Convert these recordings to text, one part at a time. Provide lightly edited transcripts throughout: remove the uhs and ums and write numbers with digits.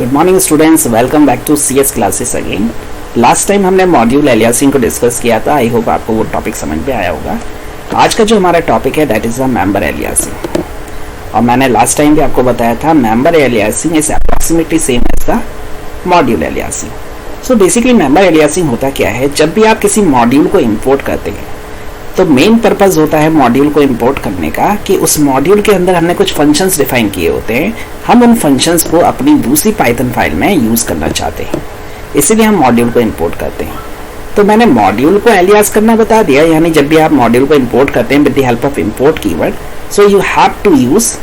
Good morning students, welcome back to CS classes again. Last time हमने module aliasing को discuss किया था। I hope आपको वो टॉपिक समझ में आया होगा। आज का जो हमारा टॉपिक है that is the member aliasing. और मैंने लास्ट टाइम भी आपको बताया था member aliasing is approximately same as the module aliasing. So basically member aliasing होता क्या है, जब भी आप किसी मॉड्यूल को इम्पोर्ट करते हैं तो मेन पर्पस होता है मॉड्यूल को इंपोर्ट करने का कि उस मॉड्यूल के अंदर हमने कुछ फंक्शंस डिफाइन किए होते हैं, हम उन फंक्शंस को अपनी दूसरी पाइथन फाइल में यूज़ करना चाहते हैं, इसीलिए हम मॉड्यूल को इंपोर्ट करते हैं। तो मैंने मॉड्यूल को एलियास करना बता दिया, यानी जब भी आप मॉड्यूल को इंपोर्ट करते हैं with the help of import keyword, so you have to use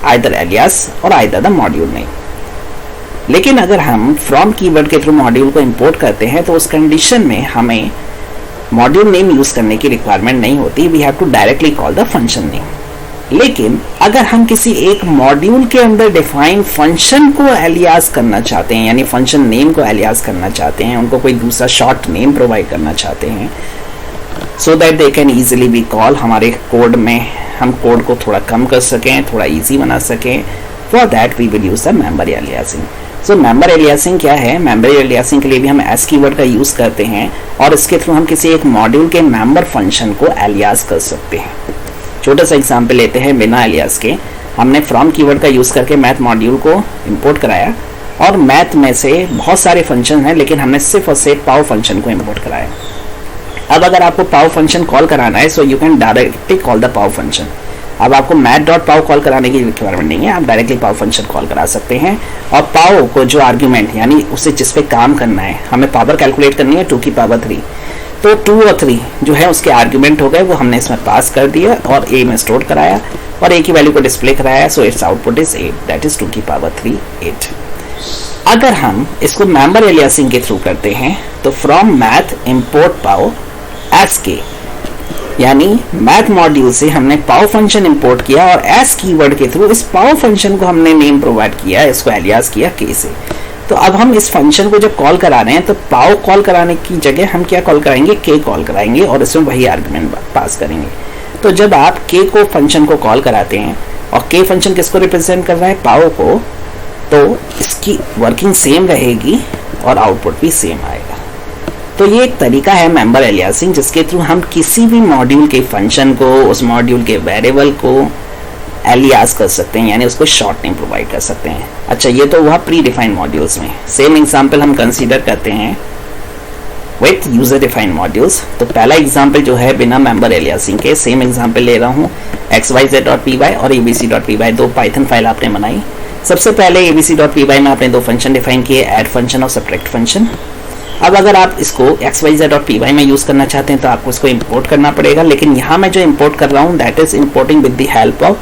either alias और आइदर द मॉड्यूल नेम। लेकिन अगर हम फ्रॉम कीवर्ड के थ्रू मॉड्यूल को इंपोर्ट करते हैं तो उस कंडीशन में हमें मॉड्यूल नेम यूज करने की रिक्वायरमेंट नहीं होती, we have to directly call the function name. लेकिन अगर हम किसी एक मॉड्यूल के अंदर डिफाइन फंक्शन को एलियास करना चाहते हैं, यानी फंक्शन नेम को एलियास करना चाहते हैं, उनको कोई दूसरा शॉर्ट नेम प्रोवाइड करना चाहते हैं so that they can easily be call, हमारे कोड में हम कोड को थोड़ा कम कर सकें, थोड़ा ईजी बना सकें, for that we will use the member aliasing. So member aliasing क्या है? मेंबर एलियासिंग के लिए भी हम एस कीवर्ड का यूज करते हैं और इसके थ्रू हम किसी एक मॉड्यूल के मेंबर फंक्शन को एलियास कर सकते हैं। छोटा सा एग्जांपल लेते हैं बिना एलियास के। हमने फ्रॉम कीवर्ड का यूज करके मैथ मॉड्यूल को इंपोर्ट कराया और मैथ में से बहुत सारे फंक्शन हैं, लेकिन हमने सिर्फ और सिर्फ पाव फंक्शन को इंपोर्ट कराया। अब अगर आपको पाव फंक्शन कॉल कराना है so you can directly call the pav function. अब आपको मैथ डॉट पाव कॉल कराने की रिक्वायरमेंट नहीं है, आप डायरेक्टली पाव फंक्शन कॉल करा सकते हैं। और पाव को जो आर्ग्यूमेंट यानी उसे जिस पे काम करना है, हमें पावर कैलकुलेट करनी है 2 की पावर 3, तो 2 और 3 जो है उसके आर्ग्यूमेंट हो गए, वो हमने इसमें पास कर दिया और ए में स्टोर कराया और ए की वैल्यू को डिस्प्ले कराया। So it's output is 8, that is 2 की पावर 3 8। अगर हम इसको मेंबर एलियासिंग के थ्रू करते हैं तो from math import pav S के, यानी मैथ मॉड्यूल से हमने पाव फंक्शन इंपोर्ट किया और एस कीवर्ड के थ्रू इस पाव फंक्शन को हमने नेम प्रोवाइड किया, इसको एलियास किया के से। तो अब हम इस फंक्शन को जब कॉल करा रहे हैं तो पाव कॉल कराने की जगह हम क्या कॉल कराएंगे? के कॉल कराएंगे और इसमें वही आर्गुमेंट पास करेंगे। तो जब आप के को फंक्शन को कॉल कराते हैं और के फंक्शन किसको रिप्रेजेंट कर रहा है? पाव को, तो इसकी वर्किंग सेम रहेगी और आउटपुट भी सेम आएगा। तो ये एक तरीका है मेंबर एलियासिंग, जिसके थ्रू हम किसी भी मॉड्यूल के फंक्शन को, उस मॉड्यूल के वेरिएबल को एलियास कर सकते हैं, यानी उसको शॉर्ट नेम प्रोवाइड कर सकते हैं। अच्छा, ये तो हुआ प्री डिफाइंड मॉड्यूल्स में। सेम एग्जांपल हम कंसीडर करते हैं विथ यूजर डिफाइंड मॉड्यूल्स। तो पहला एग्जांपल जो है बिना मेंबर एलियासिंग के, सेम एग्जांपल ले रहा हूँ xyz.py और abc.py, 2 पाइथन फाइल आपने बनाई। सबसे पहले abc.py में आपने 2 फंक्शन डिफाइन किए, ऐड फंक्शन और सब्ट्रैक्ट फंक्शन। अब अगर आप इसको xyz.py में यूज करना चाहते हैं तो आपको इसको इंपोर्ट करना पड़ेगा, लेकिन यहाँ मैं जो इंपोर्ट कर रहा हूँ that is importing with the help of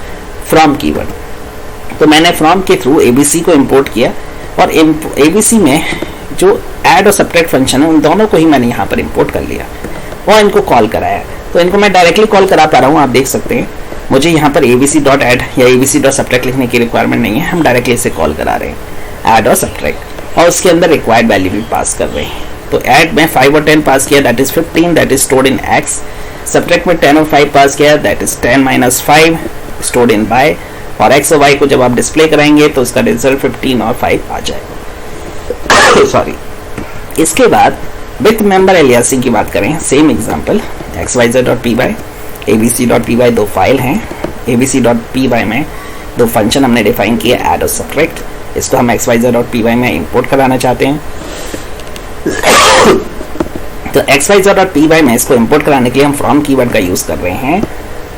from keyword. तो मैंने फ्रॉम के थ्रू abc को इंपोर्ट किया और abc में जो ऐड और सब्ट्रैक्ट फंक्शन है उन दोनों को ही मैंने यहाँ पर इंपोर्ट कर लिया और इनको कॉल कराया। तो इनको मैं डायरेक्टली कॉल करा पा रहा हूँ, आप देख सकते हैं। मुझे यहाँ पर abc.add या abc.subtract लिखने की रिक्वायरमेंट नहीं है, हम डायरेक्टली इसे कॉल करा रहे हैं ऐड और सब्ट्रैक्ट, और उसके अंदर रिक्वायर्ड वैल्यू भी पास कर रहे हैं। तो ऐड में 5 और 10 पास किया, that is 15, that is stored in x। Subtract में 10 और 5 पास किया, that is 10 - 5 stored in y। और x और y को जब आप डिस्प्ले कराएंगे तो उसका रिजल्ट 15 और 5 आ जाएगा। सॉरी। इसके बाद विथ मेंबर एलियासिंग की बात करें, same example xyz.py, abc.py, 2 file हैं। abc.py में 2 फंक्शन हमने डिफाइन किए, ऐड और सब्ट्रैक्ट। इसको हम xyz.py में इंपोर्ट कराना चाहते हैं। तो xyz.py में इसको इंपोर्ट कराने के लिए हम फ्रॉम कीवर्ड का यूज कर रहे हैं।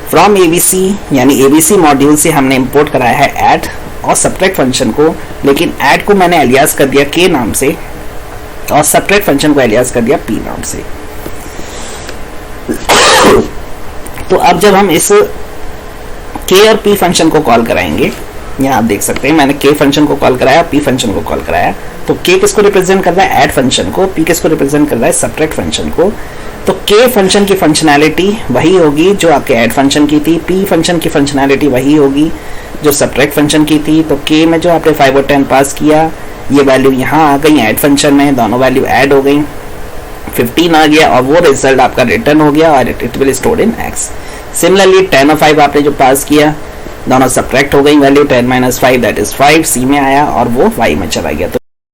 फ्रॉम abc यानी abc मॉड्यूल से हमने इंपोर्ट कराया है ऐड और सब्ट्रैक्ट फंक्शन को, लेकिन ऐड को मैंने एलियास कर दिया के नाम से और सब्ट्रैक्ट फंक्शन को एलियास कर दिया p नाम से। तो अब जब हम इस k और p फंक्शन को कॉल कराएंगे, यहाँ आप देख सकते हैं मैंने k फंक्शन को कॉल कराया, p फंक्शन को कॉल कराया। तो k किसको रिप्रेजेंट कर रहा है? ऐड फंक्शन को। p किसको रिप्रेजेंट कर रहा है? सब्ट्रैक्ट फंक्शन को। तो k फंक्शन की फंक्शनैलिटी वही होगी जो आपके ऐड फंक्शन की थी, p फंक्शन की फंक्शनैलिटी वही होगी जो सब्ट्रैक्ट फंक्शन की थी। तो k में जो आपने 5 और 10 पास किया, ये वैल्यू यहाँ आ गई ऐड फंक्शन में, दोनों वैल्यू ऐड हो गई, 15 आ गया और वो रिजल्ट आपका रिटर्न हो गया और it will store in x। Similarly 10 और 5 आपने जो पास किया, दोनों सब्ट्रैक्ट हो गई, वैल्यू 10 - 5 दैट इज 5 सी में आया और वो y में चला गया। तो